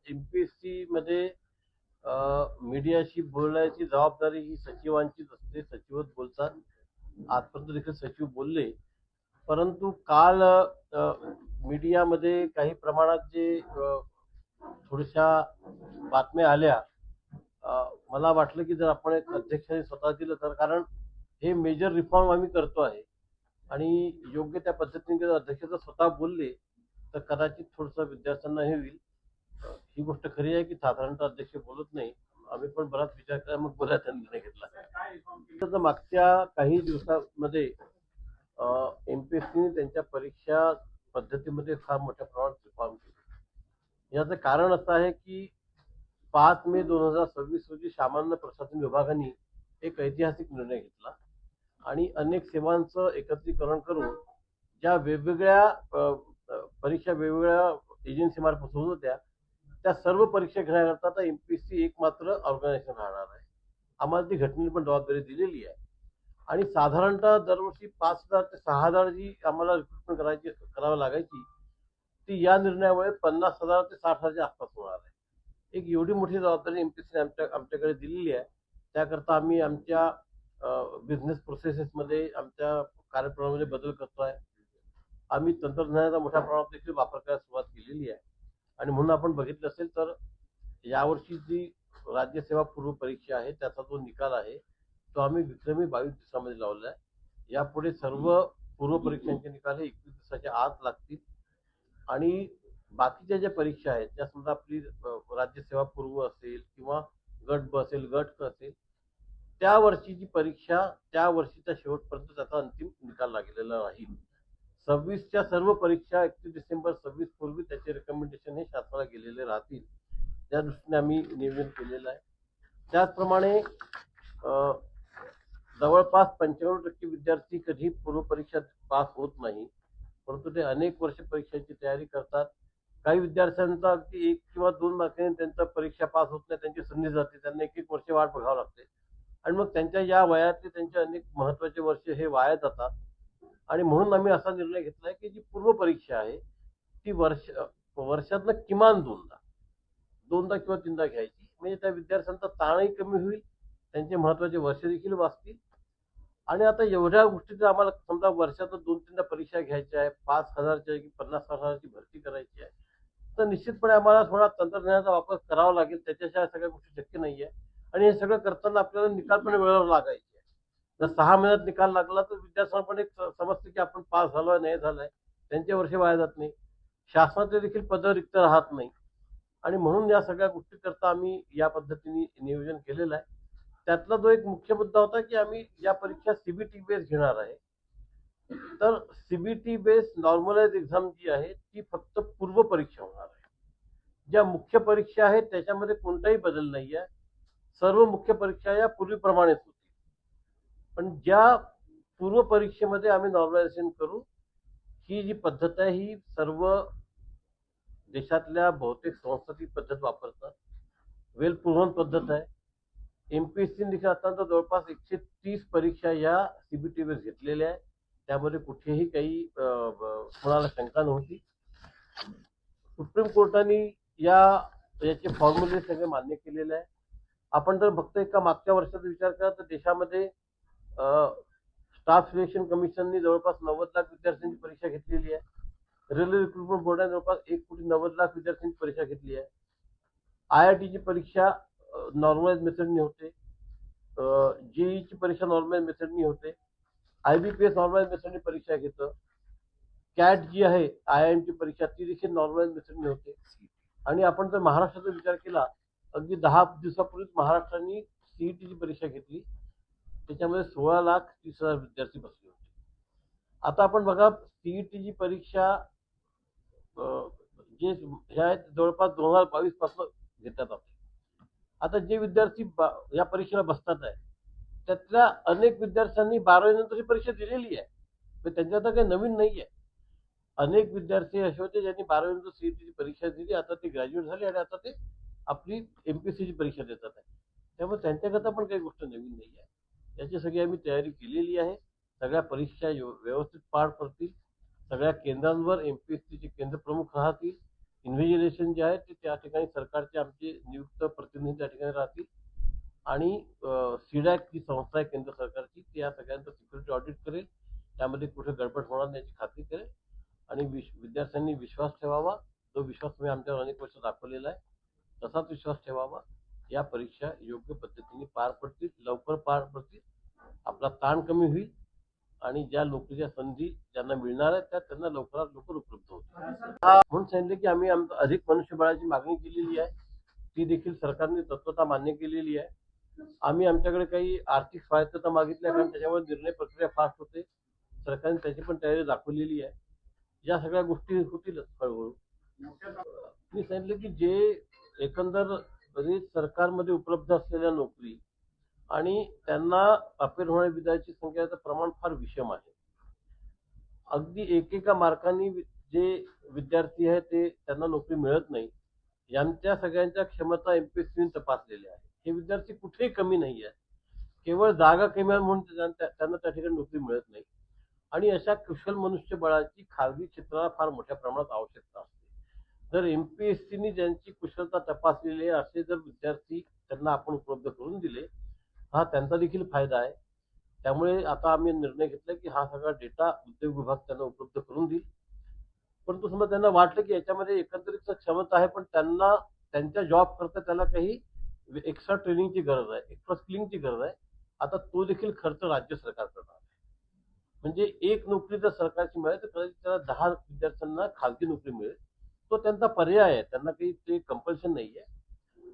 MPSC मध्ये मीडियाशी बोलण्याची जबाबदारी ही सचिवांचीच असते. सचिवच बोलतात. आजपर्यंत देखील सचिव बोलले. परंतु काल मीडियामध्ये काही प्रमाणात जे थोड्याशा बातम्या आल्या, मला वाटलं की जर आपण एक अध्यक्षाने स्वतः दिलं तर, कारण हे मेजर रिफॉर्म आम्ही करतो आहे आणि योग्य त्या पद्धतीने जर अध्यक्ष जर स्वतः बोलले तर कदाचित थोडंसं विद्यार्थ्यांना हे होईल. ही गोष्ट खरी आहे की साधारणतः अध्यक्ष बोलत नाही. आम्ही पण बराच विचार केला, मग बोलायचा निर्णय घेतला. तर मागच्या काही दिवसांमध्ये एमपीएससीने त्यांच्या परीक्षा पद्धतीमध्ये फार मोठ्या प्रमाणात रिफॉर्म केले. याचं कारण असं आहे की 5 मे 2026 रोजी सामान्य प्रशासन विभागाने एक ऐतिहासिक निर्णय घेतला आणि अनेक सेवांचं एकत्रीकरण करून ज्या वेगवेगळ्या परीक्षा वेगवेगळ्या एजन्सीमार्फत होत होत्या, त्या सर्व परीक्षा घेण्याकरता आता एमपीएससी एकमात्र ऑर्गनायझेशन राहणार आहे. आम्हाला ती घटनेने पण जबाबदारी दिलेली आहे आणि साधारणतः दरवर्षी 5,000 ते 6,000 जी आम्हाला रिक्रुटमेंट करावी लागायची, ती या निर्णयामुळे 50,000 ते 60,000च्या आसपास होणार आहे. एक एवढी मोठी जबाबदारी एमपीएससीने आमच्याकडे दिलेली आहे. त्याकरता आम्ही आमच्या बिझनेस प्रोसेसेसमध्ये आमच्या कार्यप्रणालीमध्ये बदल करतोय. आम्ही तंत्रज्ञानाचा मोठ्या प्रमाणात देखील वापर करायला सुरुवात केलेली आहे आणि म्हणून आपण बघितलं असेल तर यावर्षी जी राज्यसेवा पूर्व परीक्षा आहे त्याचा जो निकाल आहे तो आम्ही विक्रमी 22 दिवसामध्ये लावला आहे. यापुढे सर्व पूर्व परीक्षांचे निकाल हे 21 दिवसाच्या आत लागतील आणि बाकीच्या ज्या परीक्षा आहेत त्या समजा आपली राज्यसेवा पूर्व असेल किंवा गट ब असेल, गट क असेल, त्या वर्षीची परीक्षा त्या वर्षीच्या शेवटपर्यंत त्याचा अंतिम निकाल लागलेला राहील. 26च्या सर्व परीक्षा 31 डिसेंबर 26 पूर्वी त्याचे रेकमेंडेशन हे शासनाला गेलेले राहतील. त्या दृष्टीने आम्ही नियोजन केलेलं आहे. त्याचप्रमाणे जवळपास 95% विद्यार्थी कधी पूर्व परीक्षा पास होत नाही, परंतु ते अनेक वर्ष परीक्षांची तयारी करतात. काही विद्यार्थ्यांचा अगदी 1 किंवा 2 मार्कांनी त्यांचा परीक्षा पास होत नाही, त्यांची संधी जाते, त्यांना 1-1 वर्ष वाट बघावं लागते आणि मग त्यांच्या या वयातले त्यांचे अनेक महत्वाचे वर्ष हे वाया जातात आणि म्हणून आम्ही असा निर्णय घेतलाय की जी पूर्व परीक्षा आहे ती वर्षातनं किमान दोनदा किंवा 3दा घ्यायची, म्हणजे त्या विद्यार्थ्यांचा ताणही कमी होईल, त्यांचे महत्वाचे वर्ष देखील वाचतील आणि आता एवढ्या गोष्टीचं आम्हाला समजा वर्षातून 2-3दा परीक्षा घ्यायच्या आहे, 5,000च्या की 50,000ची भरती करायची आहे, तर निश्चितपणे आम्हाला थोडा तंत्रज्ञानाचा वापर करावा लागेल. त्याच्याशिवाय सगळ्या गोष्टी शक्य नाहीये आणि हे सगळं करताना आपल्याला निकाल पण वेळेवर लागायचे. जर 6 महिन्यात निकाल लागला तर विद्यार्थ्यांना पण एक समजते की आपण पास झालोय नाही झालाय, त्यांचे वर्ष वाया जात नाही, शासनाचे देखील पद रिक्त राहत नाही आणि म्हणून या सगळ्या गोष्टी करता आम्ही या पद्धतीने नियोजन केलेलं आहे. त्यातला जो एक मुख्य मुद्दा होता की आम्ही या परीक्षा सीबीटी बेस घेणार आहे. तर सीबीटी बेस नॉर्मलाइज एक्झाम जी आहे ती फक्त पूर्व परीक्षा होणार आहे. ज्या मुख्य परीक्षा आहेत त्याच्यामध्ये कोणताही बदल नाही आहे. सर्व मुख्य परीक्षा या पूर्वीप्रमाणेच होतील. पण ज्या पूर्व परीक्षेमध्ये आम्ही नॉर्मलायझेशन करू, ही जी पद्धत आहे ही सर्व देशातल्या बहुतेक संस्था ती पद्धत वापरतात. वेल प्रूव्हन पद्धत आहे. एमपीएससी देखील आता जवळपास 130 परीक्षा या सीबीटी बेस घेतलेल्या आहे. त्यामध्ये कुठेही काही कोणाला शंका नव्हती. सुप्रीम कोर्टाने याचे फॉर्म्युले सगळे मान्य केलेले आहे. आपण जर फक्त एका मागच्या वर्षाचा विचार केला तर देशामध्ये स्टाफ सिलेक्शन कमिशनने जवळपास 90 लाख विद्यार्थ्यांची परीक्षा घेतलेली आहे. रेल्वे रिक्रुटमेंट बोर्डाने जवळपास 1,90,00,000 विद्यार्थ्यांची परीक्षा घेतली आहे. IITची परीक्षा नॉर्मलाइज मेथडनी होते. जेईची परीक्षा नॉर्मलाइज मेथडनी होते. IBPS नॉर्मलाइज मेथडनी परीक्षा घेतं. कॅट जी आहे IIMची परीक्षा ती देखील नॉर्मलाइज मेथडनी होते आणि आपण जर महाराष्ट्राचा विचार केला, अगदी 10 दिवसापूर्वीच महाराष्ट्राने सीईटीची परीक्षा घेतली. त्याच्यामध्ये 16,30,000 विद्यार्थी बसले होते. आता आपण बघा सीईटीची परीक्षा जे ह्या आहेत जवळपास 2022 पासून घेतात. आता जे विद्यार्थी या परीक्षेला बसतात आहे त्यातल्या अनेक विद्यार्थ्यांनी 12वी नंतर ही परीक्षा दिलेली आहे. त्यांच्या आता काही नवीन नाही आहे. अनेक विद्यार्थी असे होते ज्यांनी 12वी नंतर सीईटीची परीक्षा दिली, आता ते ग्रॅज्युएट झाले आणि आता ते आपली एमपीएससीची परीक्षा देतात आहे. त्यामुळे त्यांच्याकरता पण काही गोष्ट नवीन नाही आहे. याची सगळी आम्ही तयारी केलेली आहे. सगळ्या परीक्षा व्यवस्थित पार पडतील. सगळ्या केंद्रांवर एमपीएससीचे केंद्र प्रमुख राहतील. इन्व्हिजिलेशन जे आहे ते त्या ठिकाणी सरकारचे आमचे नियुक्त प्रतिनिधी त्या ठिकाणी राहतील आणि सीडॅक ही संस्था आहे केंद्र सरकारची, ती या सगळ्यांचं सिक्युरिटी ऑडिट करेल, त्यामध्ये कुठे गडबड होणार नाही याची खात्री करेल आणि विद्यार्थ्यांनी विश्वास ठेवावा. जो विश्वास तुम्ही आमच्यावर अनेक वर्ष दाखवलेला आहे तसाच विश्वास ठेवावा. या परीक्षा योग्य पद्धतीने पार पडतील, लवकर पार पडतील, आपला ताण कमी होईल आणि ज्या नोकरीच्या संधी ज्यांना मिळणार आहेत त्या त्यांना लवकरात लवकर उपलब्ध होतील. म्हणून सांगितले की आम्ही अधिक मनुष्यबळाची मागणी केलेली आहे, ती देखील सरकारने तत्वता मान्य केलेली आहे. आम्ही आमच्याकडे काही आर्थिक स्वायत्तता मागितली कारण त्याच्यामुळे निर्णय प्रक्रिया फास्ट होते. सरकारने त्याची पण तयारी दाखवलेली आहे. या सगळ्या गोष्टी होतीलच हळूहळू. मी सांगितलं की जे एकंदर सरकारमध्ये उपलब्ध असलेल्या नोकरी आणि त्यांना अपेर होणाऱ्या विद्यार्थ्यांची संख्येचं प्रमाण फार विषम आहे. अगदी एकेका मार्कांनी जे विद्यार्थी आहेत ते त्यांना नोकरी मिळत नाही. यांच्या सगळ्यांच्या क्षमता एमपीएससीने तपासलेल्या आहेत. हे विद्यार्थी कुठेही कमी नाही आहेत. केवळ जागा कमी आहे म्हणून त्यांना त्या ठिकाणी नोकरी मिळत नाही आणि अशा कुशल मनुष्यबळाची खासगी क्षेत्राला फार मोठ्या प्रमाणात आवश्यकता असते. जर एमपीएससीने ज्यांची कुशलता तपासलेली आहे असे जर विद्यार्थी त्यांना आपण उपलब्ध करून दिले, हा त्यांचा देखील फायदा आहे. त्यामुळे आता आम्ही निर्णय घेतला की हा सगळा डेटा उद्योग विभाग त्यांना उपलब्ध करून देईल. परंतु समजा त्यांना वाटलं की याच्यामध्ये एकंदरीत क्षमता आहे पण त्यांना त्यांच्या जॉब करता त्याला काही एक्स्ट्रा ट्रेनिंगची गरज आहे, एक्स्ट्रा स्किलिंगची गरज आहे, आता तो देखील खर्च राज्य सरकार करणार आहे. म्हणजे एक नोकरी जर सरकारची मिळेल तर कदाचित त्याला 10 विद्यार्थ्यांना खाजगी नोकरी मिळेल. तो त्यांचा पर्याय आहे, त्यांना काही ते कंपल्शन नाही आहे.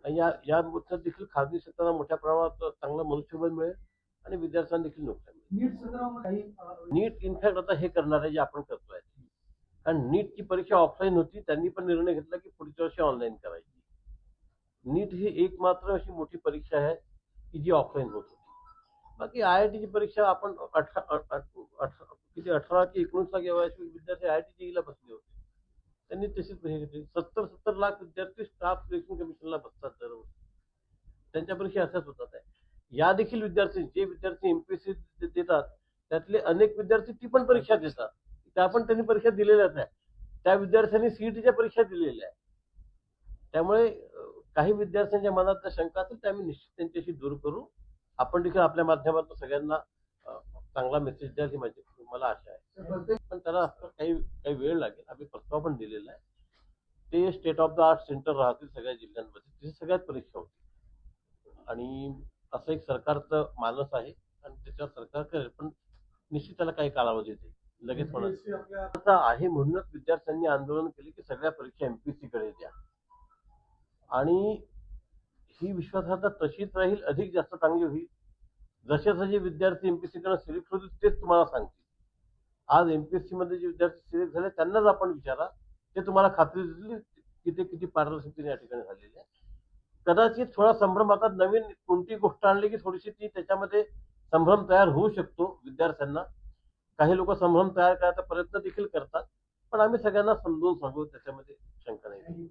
आणि या देखील खाजगी क्षेत्राला मोठ्या प्रमाणात चांगलं मनुष्यबळ मिळेल आणि विद्यार्थ्यांना देखील नोकरी मिळेल. नीट इनफॅक्ट आता हे करणार आहे जे आपण करतोय. कारण नीटची परीक्षा ऑफलाईन होती, त्यांनी पण निर्णय घेतला की पुढच्या वर्षी ऑनलाईन करायची. नीट ही एकमात्र अशी मोठी परीक्षा आहे की जी ऑफलाईन होत होती. बाकी आयआयटीची परीक्षा आपण 18 की 19 लाख विद्यार्थी आयआयटी जेईला बसले होते. त्यांनी तशीच परीक्षा घेतली. 70 लाख विद्यार्थी स्टाफ सिलेक्शन कमिशनला बसतात दरवर्षी. त्यांच्या परीक्षा अशाच होतात आहे. या देखील विद्यार्थी जे विद्यार्थी एमपीएससी देतात त्यातले अनेक विद्यार्थी ती पण परीक्षा देतात. त्या पण त्यांनी परीक्षा दिलेल्याच आहे. त्या विद्यार्थ्यांनी सीईटीच्या परीक्षा दिलेल्या आहे. त्यामुळे काही विद्यार्थ्यांच्या मनात त्या शंका असेल त्या आम्ही निश्चित त्यांच्याशी दूर करू. आपण देखील आपल्या माध्यमातून सगळ्यांना चांगला मेसेज द्याल ही माझी मला आशा आहे. पण त्याला काही वेळ लागेल. आम्ही प्रस्ताव पण दिलेला आहे. ते state of the art centre राहतील सगळ्या जिल्ह्यांमध्ये, तिथे सगळ्यात परीक्षा होतील आणि असं एक सरकारचं मानस आहे आणि त्याच्यावर सरकार करेल. पण निश्चित त्याला काही कालावधी देईल, लगेच होणार आहे. म्हणूनच विद्यार्थ्यांनी आंदोलन केले की सगळ्या परीक्षा एमपीएससी कडे द्या आणि ही विश्वासार्हता तशीच राहील, अधिक जास्त चांगली होईल. जसे जसे विद्यार्थी एमपीएससी कडे सिलेक्ट होतील तेच तुम्हाला सांगतील. आज एमपीएससी मध्ये जे विद्यार्थी सिलेक्ट झाले त्यांनाच आपण विचारा, ते तुम्हाला खात्री देतील की ते किती पारदर्शकतेने या ठिकाणी झालेले आहे. कदाचित थोडा संभ्रम, आता नवीन कोणती गोष्ट आणली की थोडीशी ती त्याच्यामध्ये संभ्रम तयार होऊ शकतो विद्यार्थ्यांना. काही लोक संभ्रम तयार करायचा प्रयत्न देखील करतात, पण आम्ही सगळ्यांना समजून सांगू, त्याच्यामध्ये शंका नाही.